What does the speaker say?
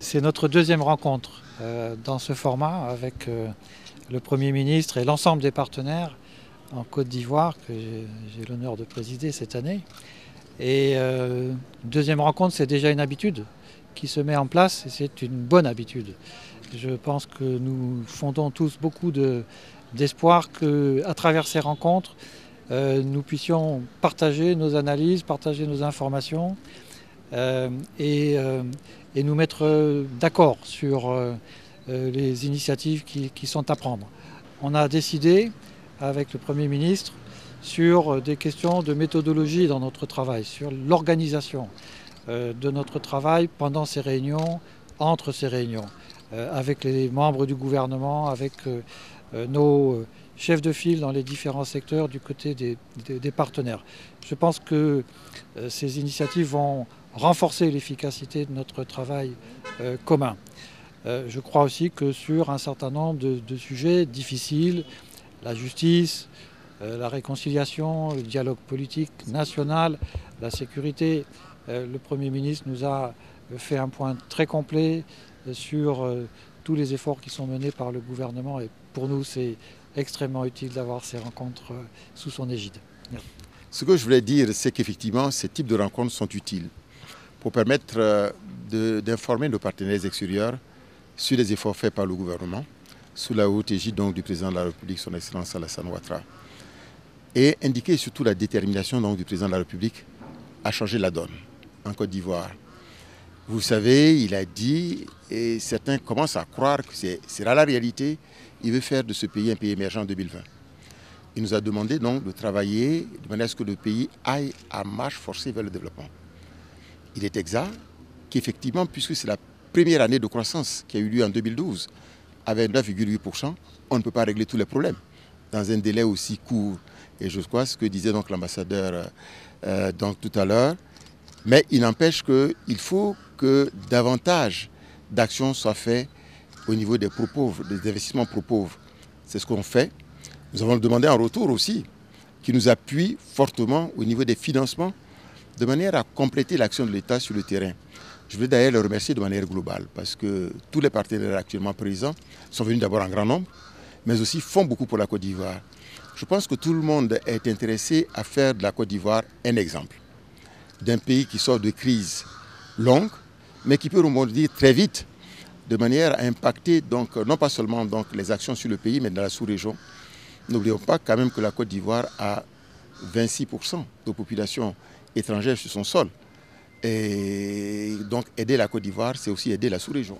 C'est notre deuxième rencontre dans ce format avec le Premier ministre et l'ensemble des partenaires en Côte d'Ivoire que j'ai l'honneur de présider cette année. Et deuxième rencontre, c'est déjà une habitude qui se met en place et c'est une bonne habitude. Je pense que nous fondons tous beaucoup d'espoir qu'à travers ces rencontres, nous puissions partager nos analyses, partager nos informations et nous mettre d'accord sur les initiatives qui sont à prendre. On a décidé avec le Premier ministre sur des questions de méthodologie dans notre travail, sur l'organisation de notre travail pendant ces réunions, entre ces réunions, avec les membres du gouvernement, avec nos chefs de file dans les différents secteurs du côté des partenaires. Je pense que ces initiatives vont renforcer l'efficacité de notre travail commun. Je crois aussi que sur un certain nombre de sujets difficiles, la justice, la réconciliation, le dialogue politique national, la sécurité, le Premier ministre nous a fait un point très complet sur tous les efforts qui sont menés par le gouvernement et pour nous c'est extrêmement utile d'avoir ces rencontres sous son égide. Merci. Ce que je voulais dire, c'est qu'effectivement ces types de rencontres sont utiles pour permettre d'informer nos partenaires extérieurs sur les efforts faits par le gouvernement, sous la haute égide donc du président de la République, son Excellence Alassane Ouattara, et indiquer surtout la détermination donc, du président de la République à changer la donne en Côte d'Ivoire. Vous savez, il a dit, et certains commencent à croire que c'est là la réalité, il veut faire de ce pays un pays émergent en 2020. Il nous a demandé donc de travailler de manière à ce que le pays aille à marche forcée vers le développement. Il est exact qu'effectivement, puisque c'est la première année de croissance qui a eu lieu en 2012, avec 9,8%, on ne peut pas régler tous les problèmes dans un délai aussi court. Et je crois ce que disait donc l'ambassadeur tout à l'heure. Mais il n'empêche qu'il faut que davantage d'actions soient faites au niveau des pro-pauvres, des investissements pro-pauvres. C'est ce qu'on fait. Nous avons demandé en retour aussi qu'ils nous appuient fortement au niveau des financements de manière à compléter l'action de l'État sur le terrain. Je veux d'ailleurs le remercier de manière globale parce que tous les partenaires actuellement présents sont venus d'abord en grand nombre, mais aussi font beaucoup pour la Côte d'Ivoire. Je pense que tout le monde est intéressé à faire de la Côte d'Ivoire un exemple d'un pays qui sort de crise longue, mais qui peut rebondir très vite, de manière à impacter donc, non pas seulement donc, les actions sur le pays, mais dans la sous-région. N'oublions pas quand même que la Côte d'Ivoire a 26% de population étrangère sur son sol. Et donc aider la Côte d'Ivoire, c'est aussi aider la sous-région.